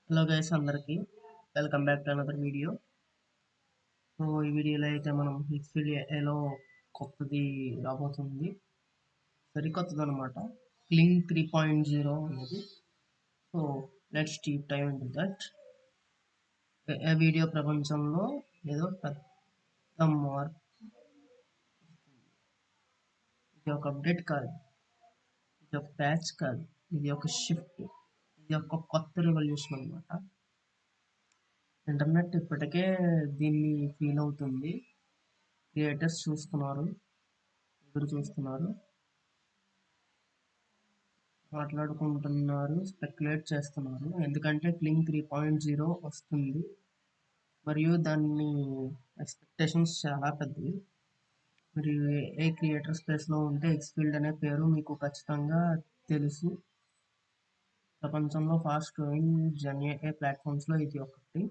Hello guys అందరికి welcome back to another video. So ఈ వీడియోలో అయితే మనం ఎక్స్ఫీల్డ్ ఏలో కొత్తది రాబోతుంది, సరికొత్తది అనమాట. క్లింగ్ 3.0 అనేది. So let's deep dive into that. ఏ వీడియో ప్రపంచంలో ఏదో పెద్ద మార్పు, ఇది ఒక అప్డేట్ కాదు, ఇది ఒక ప్యాచ్ కాదు, ఇది ఒక షిఫ్ట్, ఇది ఒక కొత్త రెవల్యూషన్ అనమాట. ఇంటర్నెట్ ఇప్పటికే దీన్ని ఫీల్ అవుతుంది, క్రియేటర్స్ చూస్తున్నారు, ఎదురు చూస్తున్నారు, మాట్లాడుకుంటున్నారు, స్పెక్యులేట్ చేస్తున్నారు. ఎందుకంటే క్లింగ్ 3.0 వస్తుంది మరియు దాన్ని ఎక్స్పెక్టేషన్స్ చాలా పెద్దవి. మరియు ఏ క్రియేటర్ స్పేస్లో ఉంటే ఎక్స్ఫీల్డ్ అనే పేరు మీకు ఖచ్చితంగా తెలుసు. ప్రపంచంలో ఫాస్ట్ గ్రోయింగ్ జెన్ ఏ ప్లాట్ఫామ్స్లో ఇది ఒకటి.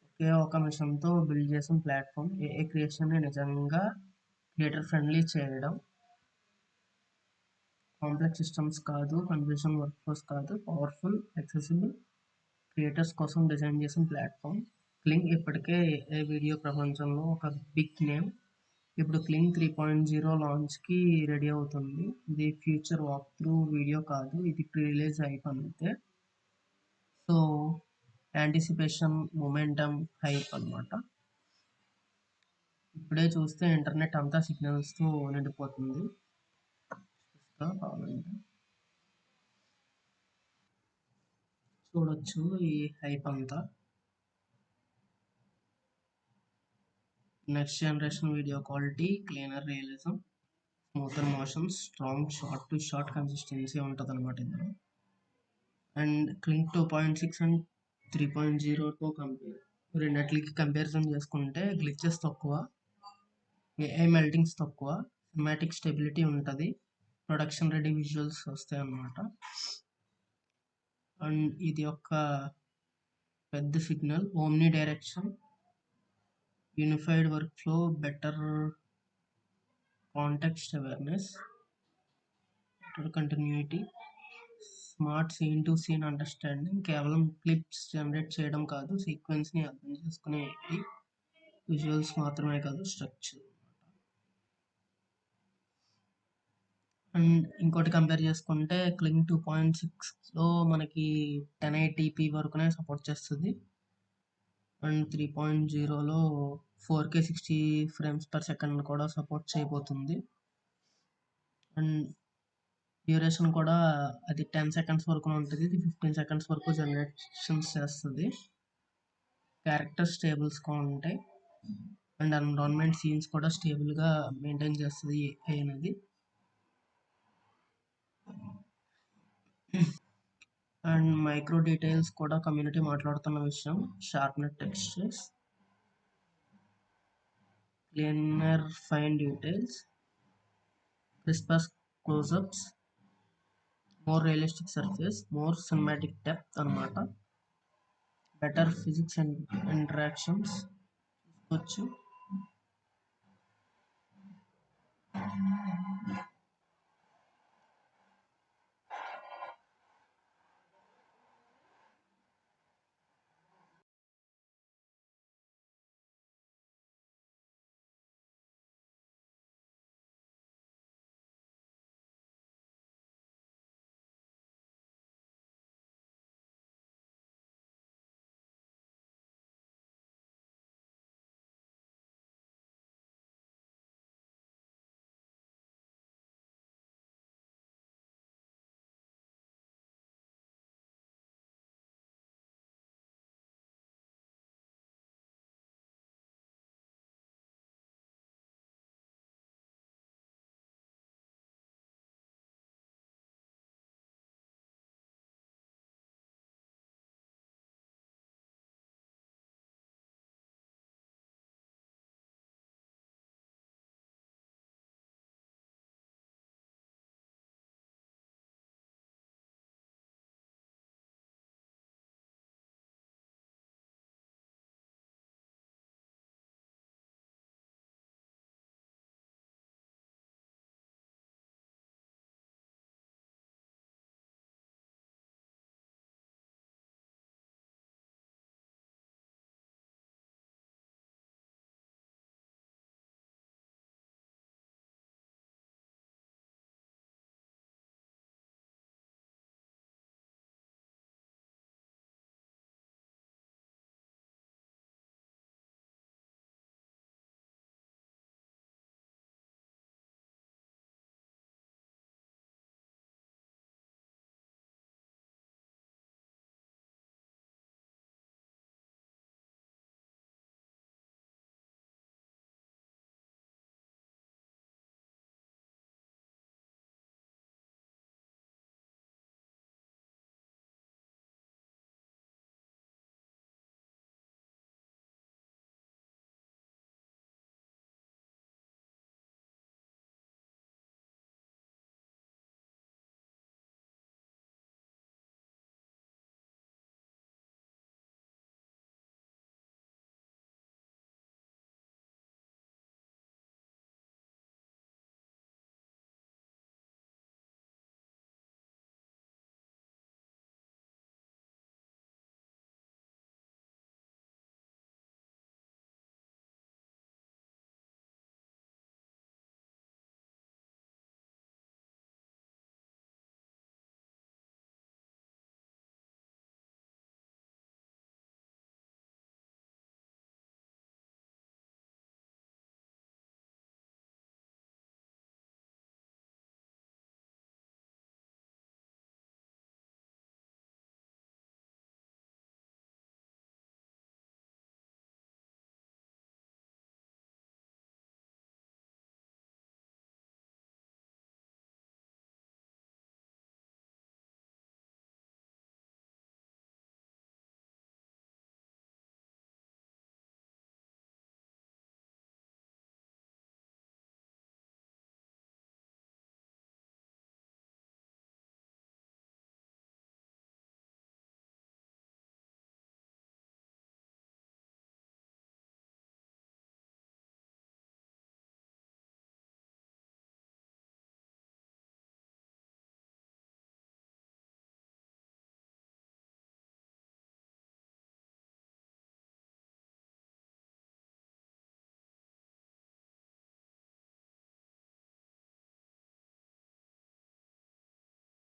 ఒకే ఒక మిషన్తో బిల్డ్ చేసిన ప్లాట్ఫామ్ ఏ క్రియేషన్ని నిజంగా క్రియేటర్ ఫ్రెండ్లీ చేయడం. కాంప్లెక్స్ సిస్టమ్స్ కాదు, కన్ఫ్యూషన్ వర్క్ఫ్లోస్ కాదు, పవర్ఫుల్ యాక్సెసిబుల్ క్రియేటర్స్ కోసం డిజైన్ చేసిన ప్లాట్ఫామ్. క్లింగ్ ఇప్పటికే ఏ వీడియో ప్రపంచంలో ఒక బిగ్ నేమ్. ఇప్పుడు క్లింగ్ 3.0 లాంచ్కి రెడీ అవుతుంది. ఇది ఫ్యూచర్ వాక్ త్రూ వీడియో కాదు, ఇది ప్రీ రిలీజ్ హైప్ అంతే. సో యాంటిసిపేషన్, మొమెంటమ్, హైప్ అనమాట. ఇప్పుడే చూస్తే ఇంటర్నెట్ అంతా సిగ్నల్స్తో నిండిపోతుంది. చూడొచ్చు ఈ హైప్ అంతా. Next generation video quality, cleaner realism, smoother motions, strong shot to shot consistency ఉంటుంది అనమాట ఇందులో. అండ్ క్లింగ్ 2.6 అండ్ 3.0తో రెండిట్లకి కంపారిజన్ చేసుకుంటే గ్లిచెస్ తక్కువ, ఏఐ మెల్టింగ్స్ తక్కువ, సినిమాటిక్ స్టెబిలిటీ ఉంటుంది, ప్రొడక్షన్ రెడీ విజువల్స్ వస్తాయి అన్నమాట. అండ్ ఇది ఒక పెద్ద signal. Omni direction, unified work flow, better context awareness, better continuity, smart scene to scene understanding. కేవలం క్లిప్స్ జనరేట్ చేయడం కాదు, సీక్వెన్స్ని అర్థం చేసుకునే విజువల్స్ మాత్రమే కాదు, స్ట్రక్చర్. అండ్ ఇంకోటి కంపేర్ చేసుకుంటే క్లింగ్ 2.6లో మనకి 1080p వరకునే సపోర్ట్ చేస్తుంది. అండ్ 3.0లో 4K 60 frames per second కూడా సపోర్ట్ చేయబోతుంది. అండ్ డ్యూరేషన్ కూడా అది 10 seconds వరకు ఉంటుంది, ఇది 15 seconds వరకు జనరేషన్స్ చేస్తుంది. క్యారెక్టర్ స్టేబుల్స్గా ఉంటాయి అండ్ ఎన్విరాన్మెంట్ సీన్స్ కూడా స్టేబుల్గా మెయింటైన్ చేస్తుంది అనేది. అండ్ మైక్రో డీటెయిల్స్ కూడా కమ్యూనిటీ మాట్లాడుతున్న విషయం. Sharpness textures, cleaner fine details, CRISPR close-ups, more realistic surface, more cinematic depth అనమాట. బెటర్ ఫిజిక్స్ అండ్ ఇంటరాక్షన్స్ చూసుకోవచ్చు.